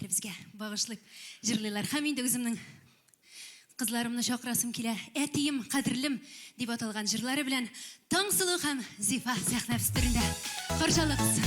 әлбәттә безгә багышлап җырлыйлар. Һәм инде үземнең кызларымны чакырасым килә. Әтием, кадерлем дип аталган җырлары белән Таңсылу һәм Зифа сәхнә өстендә каршылыгыз.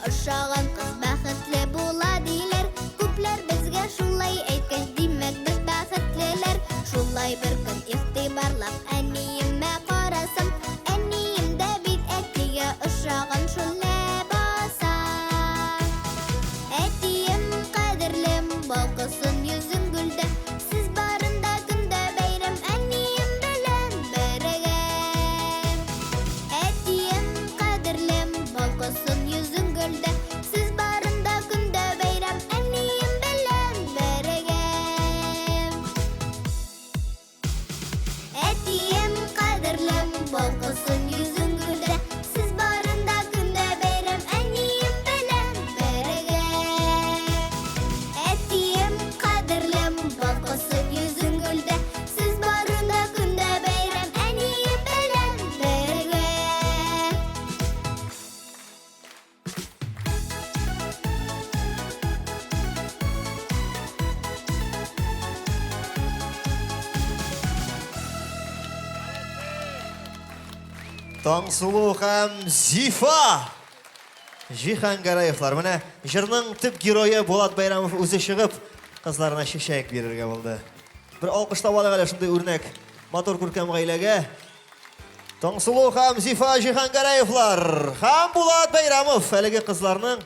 Ошаган кыз бәхетле була диләр. Күпләр безгә шулай әйткән, димәк без бәхетлеләр. Шулай бер көн игътибарлап әниемә карасам, әнием дә бит әтигә ошаган шулай баса. Әтием, кадерлем, балкысын йөзең гөлдә, сез барында көндә бәйрәм әнием белән бергә. Әтием, кадерлем, балкысын йөзең гөлдә, сез барында көндә бәйрәм әнием белән бергә. Әтием, кадерлем, балкысын йөзең гөлдә, сез барында көндә бәйрәм әнием белән бергә. Әтием, кадерлем, балкысын йөзең гөлдә, сез барында көндә бәйрәм әнием белән бергә. Таңсылу һәм Зифа Җиһангараевлар. Менә җырның төп герое Булат Байрамов үзе чыгып, кызларына чәчәк бирергә булды. Бер алкыштап алыйк әле шундый үрнәк матур күркәм гаиләгә. Таңсылу һәм Зифа Җиһангараевлар һәм Булат Байрамов әлеге кызларның